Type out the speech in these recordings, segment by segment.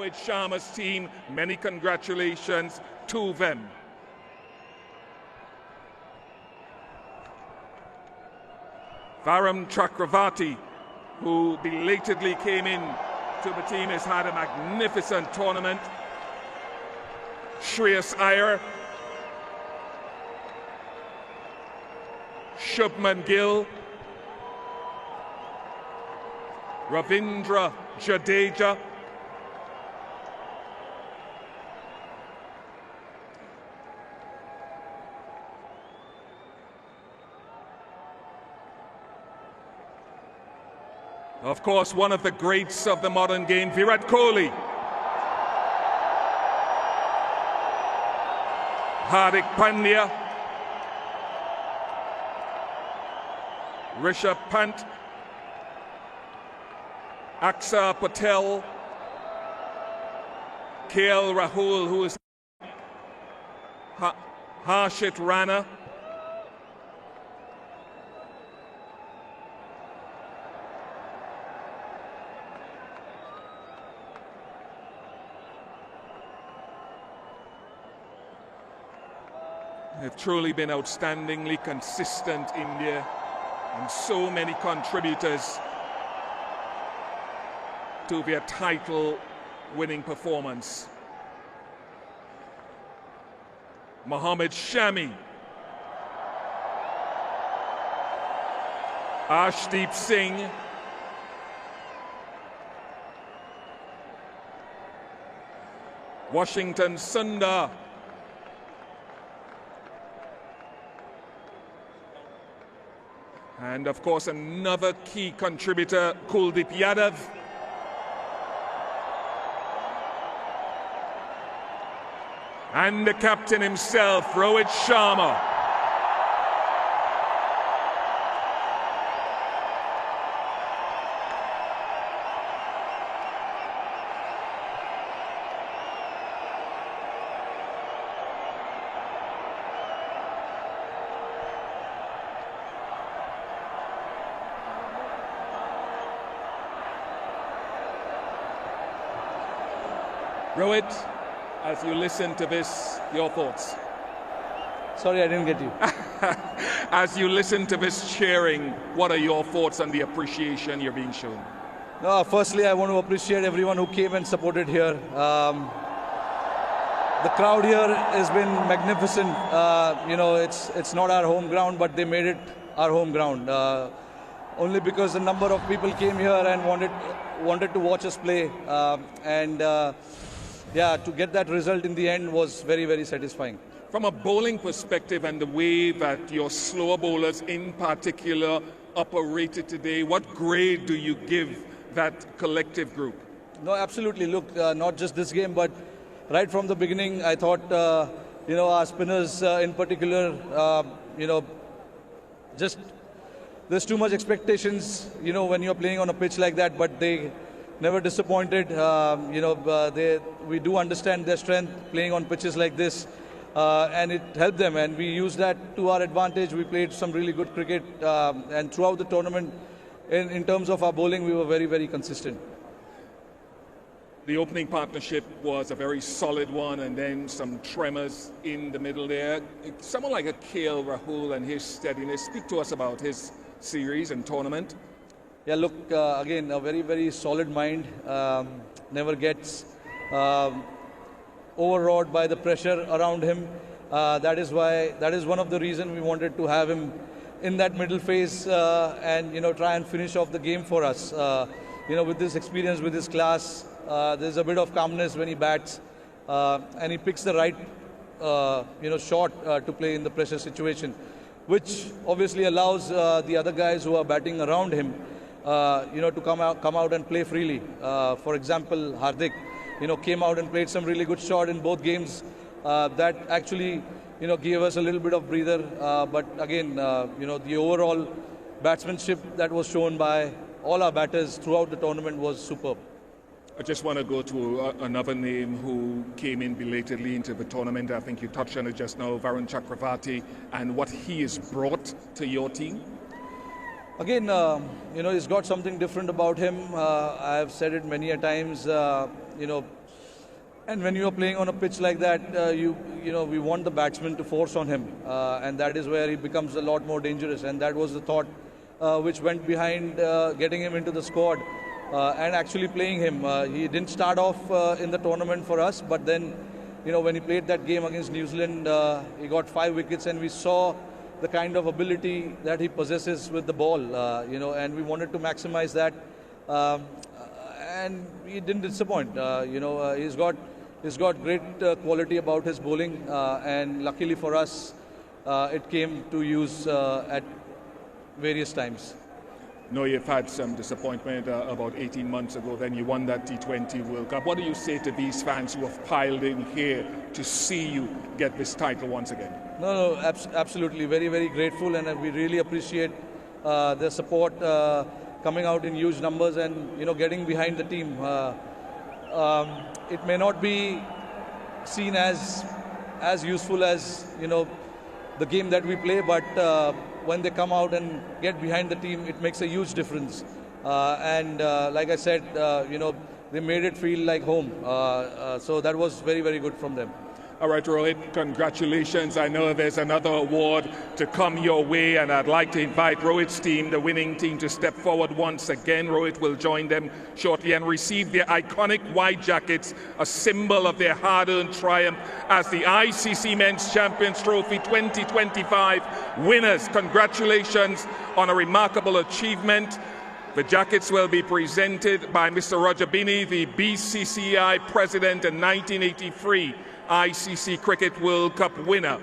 Rohit Sharma's team, many congratulations to them. Varun Chakravarti, who belatedly came in to the team, has had a magnificent tournament. Shreyas Iyer, Shubman Gill, Ravindra Jadeja, of course, one of the greats of the modern game, Virat Kohli. Hardik Pandya, Rishabh Pant, Akshar Patel, KL Rahul, who is Harshit Rana, they've truly been outstandingly consistent, India, and so many contributors to their title-winning performance. Mohammad Shami, Arshdeep Singh, Washington Sundar, and of course another key contributor, Kuldeep Yadav. And the captain himself, Rohit Sharma. Rohit, as you listen to this, your thoughts? Sorry, I didn't get you. As you listen to this cheering, what are your thoughts on the appreciation you're being shown? No, firstly, I want to appreciate everyone who came and supported here. The crowd here has been magnificent. You know, it's not our home ground, but they made it our home ground. Only because a number of people came here and wanted to watch us play. Yeah, to get that result in the end was very, very satisfying. From a bowling perspective and the way that your slower bowlers in particular operated today, what grade do you give that collective group? No, absolutely. Look, not just this game, but right from the beginning, I thought, you know, our spinners in particular, you know, just there's too much expectations, you know, when you're playing on a pitch like that, but they never disappointed. You know, we do understand their strength playing on pitches like this, and it helped them, and we used that to our advantage. We played some really good cricket, and throughout the tournament, in terms of our bowling, we were very, very consistent. The opening partnership was a very solid one, and then some tremors in the middle there. Someone like a KL Rahul and his steadiness, speak to us about his series and tournament. Yeah, look, again, a very, very solid mind, never gets overawed by the pressure around him. That is one of the reasons we wanted to have him in that middle phase and, you know, try and finish off the game for us. You know, with this experience, with his class, there's a bit of calmness when he bats, and he picks the right, you know, shot to play in the pressure situation, which obviously allows the other guys who are batting around him, you know, to come out and play freely. For example, Hardik, you know, came out and played some really good shot in both games. That actually, you know, gave us a little bit of breather. But again, you know, the overall batsmanship that was shown by all our batters throughout the tournament was superb. I just want to go to another name who came in belatedly into the tournament. I think you touched on it just now, Varun Chakravarti, and what he has brought to your team. Again, you know, he's got something different about him. I have said it many a times. You know, And when you are playing on a pitch like that, we want the batsman to force on him, and that is where he becomes a lot more dangerous. And that was the thought which went behind getting him into the squad and actually playing him. He didn't start off in the tournament for us, but then, when he played that game against New Zealand, he got 5 wickets, and we saw the kind of ability that he possesses with the ball, and we wanted to maximize that. And he didn't disappoint. He's got great quality about his bowling, and luckily for us, it came to use at various times. No, you've had some disappointment about 18 months ago. Then you won that T20 World Cup. What do you say to these fans who have piled in here to see you get this title once again? No, absolutely. Very, very grateful, and we really appreciate their support coming out in huge numbers and, getting behind the team. It may not be seen as useful as, the game that we play, but when they come out and get behind the team, it makes a huge difference. Like I said, they made it feel like home. So that was very, very good from them. All right, Rohit, congratulations. I know there's another award to come your way, and I'd like to invite Rohit's team, the winning team, to step forward once again. Rohit will join them shortly and receive their iconic white jackets, a symbol of their hard-earned triumph as the ICC Men's Champions Trophy 2025 winners. Congratulations on a remarkable achievement. The jackets will be presented by Mr. Roger Binney, the BCCI president and 1983 ICC Cricket World Cup winner.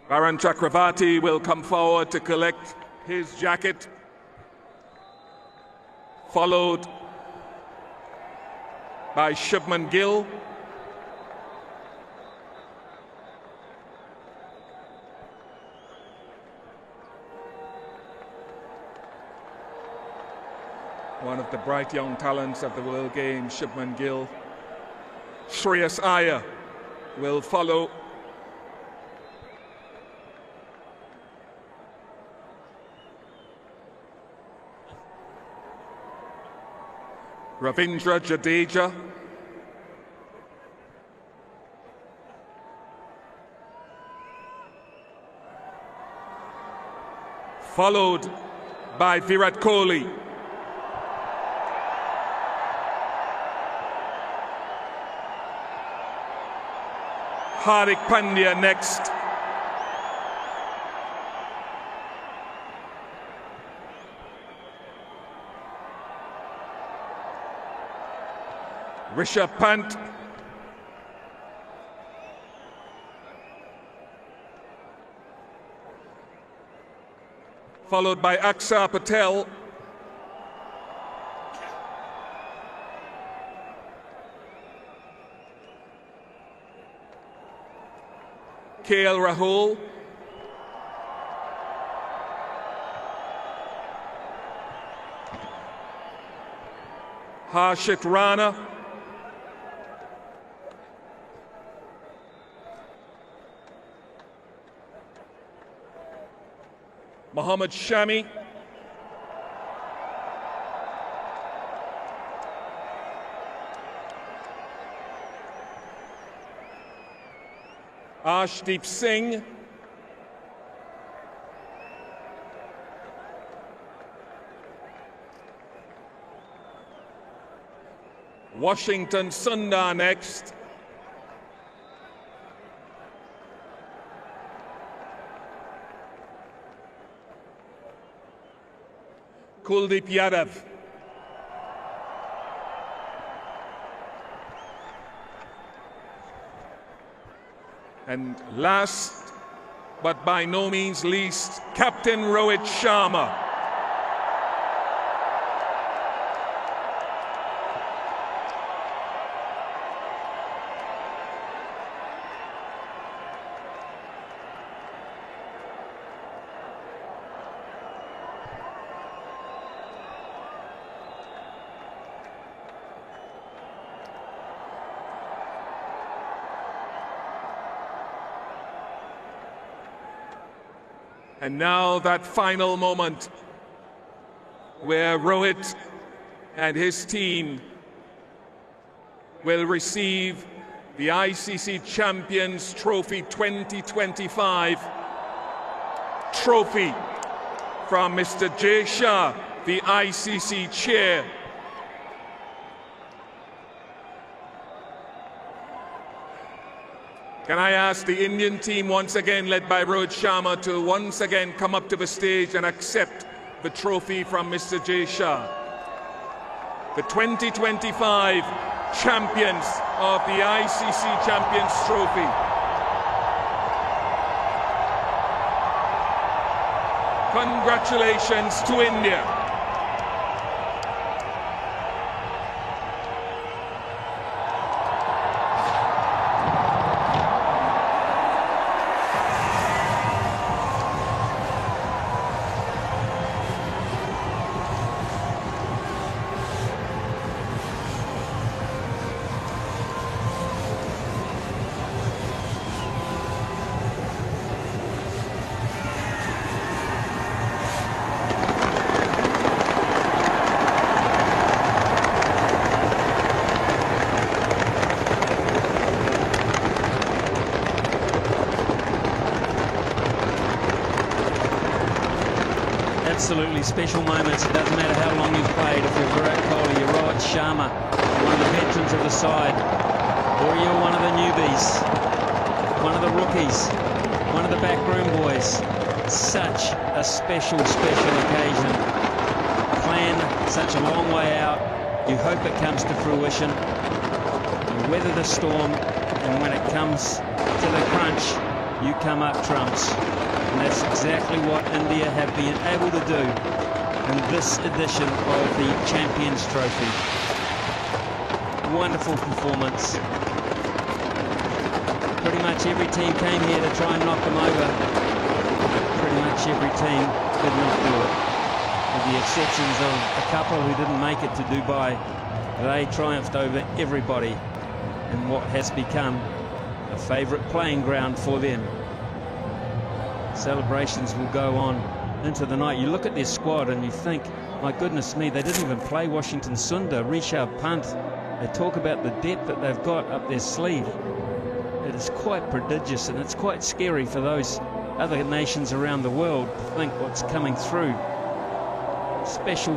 Varun Chakravarti will come forward to collect his jacket, followed by 𝐷𝐿𝐿 Gill. One of the bright young talents of the World Games, 𝐷𝐿𝐿 Gill. Shreyas Iyer will follow. Ravindra Jadeja. Followed by Virat Kohli. Hardik Pandya next. Rishabh Pant. Followed by Akshar Patel. KL Rahul. Harshit Rana. Mohammad Shami. Arshdeep Singh. Washington Sundar next. Kuldeep Yadav. And last, but by no means least, Captain Rohit Sharma. And now that final moment where Rohit and his team will receive the ICC Champions Trophy 2025 trophy from Mr. Jay Shah, the ICC chair. Can I ask the Indian team once again, led by Rohit Sharma, to once again come up to the stage and accept the trophy from Mr. Jay Shah. The 2025 champions of the ICC Champions Trophy. Congratulations to India. Absolutely special moments. It doesn't matter how long you've played. If you're Virat Kohli, you're Rohit Sharma, one of the veterans of the side, or you're one of the newbies, one of the rookies, one of the backroom boys. Such a special occasion. Plan such a long way out. You hope it comes to fruition. You weather the storm, and when it comes to the crunch, you come up trumps. And that's exactly what India have been able to do in this edition of the Champions Trophy. Wonderful performance. Pretty much every team came here to try and knock them over. Pretty much every team did not do it. With the exceptions of a couple who didn't make it to Dubai, they triumphed over everybody in what has become a favourite playing ground for them. Celebrations will go on into the night. You look at their squad and you think, my goodness me, they didn't even play Washington Sundar, Rishabh Pant. They talk about the depth that they've got up their sleeve. It is quite prodigious, and it's quite scary for those other nations around the world to think what's coming through. Special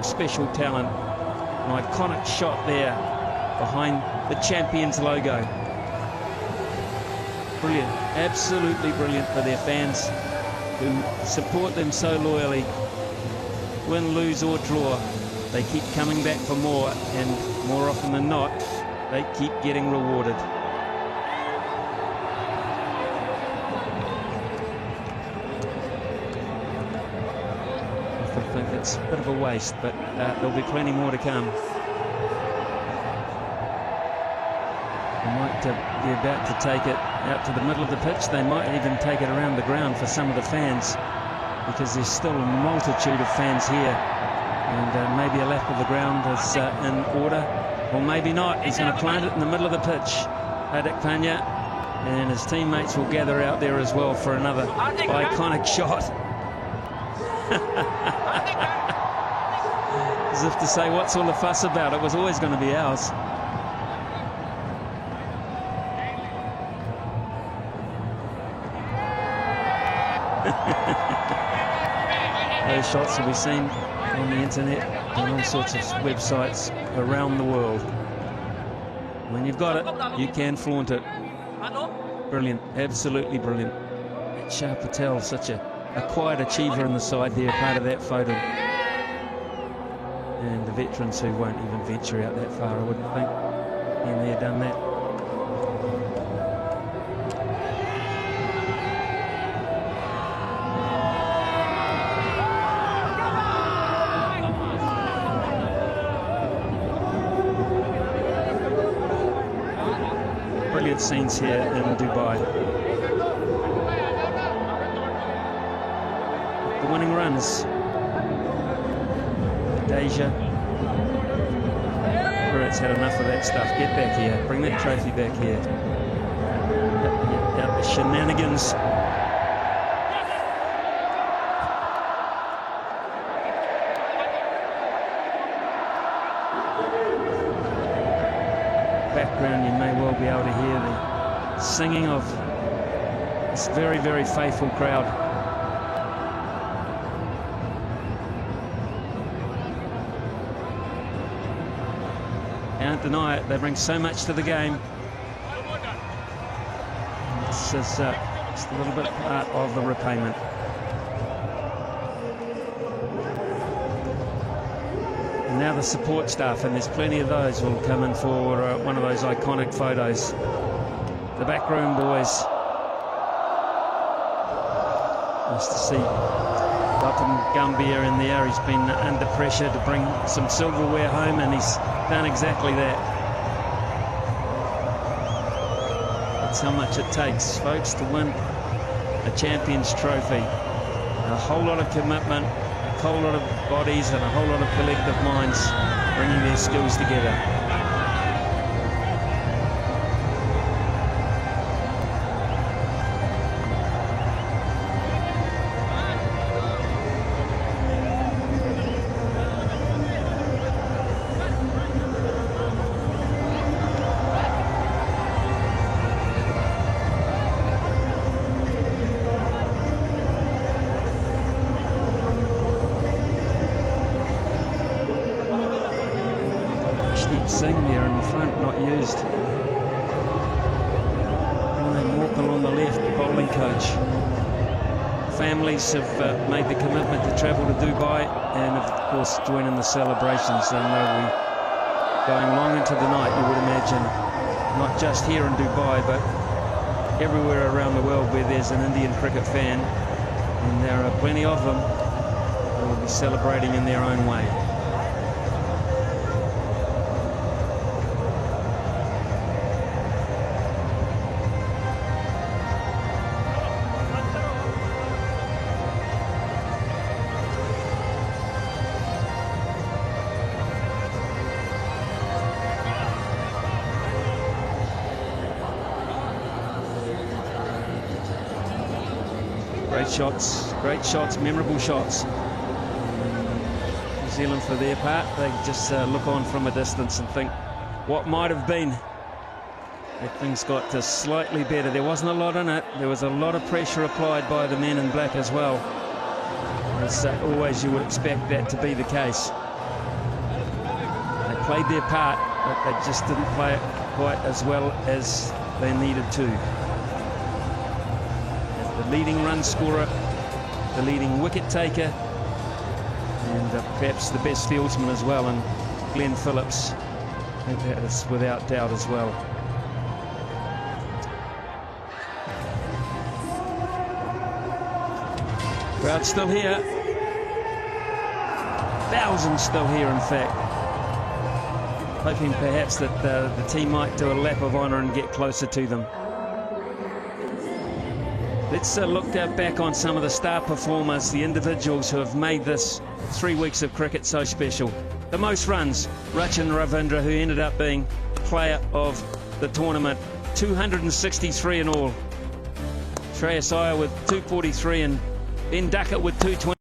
talent. An iconic shot there behind the Champions logo. Brilliant, absolutely brilliant for their fans who support them so loyally. Win, lose or draw, they keep coming back for more, and more often than not, they keep getting rewarded. I think it's a bit of a waste, but there'll be plenty more to come. They might be about to take it out to the middle of the pitch. They might even take it around the ground for some of the fans, because there's still a multitude of fans here, and maybe a lap of the ground is in order, or maybe not. He's going to plant it in the middle of the pitch, Hardik Pandya, and his teammates will gather out there as well for another iconic shot. As if to say, what's all the fuss about? It was always going to be ours. Those shots will be seen on the internet and all sorts of websites around the world. When you've got it, you can flaunt it. Brilliant, absolutely brilliant. Shah Patel, such a quiet achiever in the side there, part of that photo. And the veterans who won't even venture out that far, I wouldn't think. And they've done that. Brilliant scenes here in Dubai. The winning runs. Deja. Virat's had enough of that stuff. Get back here. Bring that trophy back here. Out the shenanigans. Background, you may well be able to hear the singing of this very, very faithful crowd. Can't deny it, they bring so much to the game. This is just a little bit part of the repayment. And now the support staff, and there's plenty of those, will come in for one of those iconic photos. The backroom boys. Nice to see 𝐅𝐮𝐥𝐕𝐢𝐝 in there. He's been under pressure to bring some silverware home, and he's done exactly that. That's how much it takes, folks, to win a Champions Trophy. A whole lot of commitment, a whole lot of bodies, and a whole lot of collective minds bringing their skills together. Sing there in the front, not used. Ryan Walker on the left, the bowling coach. Families have made the commitment to travel to Dubai and of course join in the celebrations, and they'll be going long into the night, you would imagine, not just here in Dubai but everywhere around the world where there's an Indian cricket fan, and there are plenty of them who will be celebrating in their own way. Great shots, memorable shots. New Zealand, for their part, they just look on from a distance and think what might have been. If things got slightly better. There wasn't a lot in it. There was a lot of pressure applied by the men in black as well. As always, you would expect that to be the case. They played their part, but they just didn't play it quite as well as they needed to. The leading run scorer, the leading wicket taker, and perhaps the best fieldsman as well, and Glenn Phillips. I think that is without doubt as well. Crowd still here. Thousands still here, in fact. Hoping perhaps that the team might do a lap of honour and get closer to them. Let's look back on some of the star performers, the individuals who have made this 3 weeks of cricket so special. The most runs, Rachin Ravindra, who ended up being player of the tournament. 263 in all. Shreyas Iyer with 243 and Ben Duckett with 220.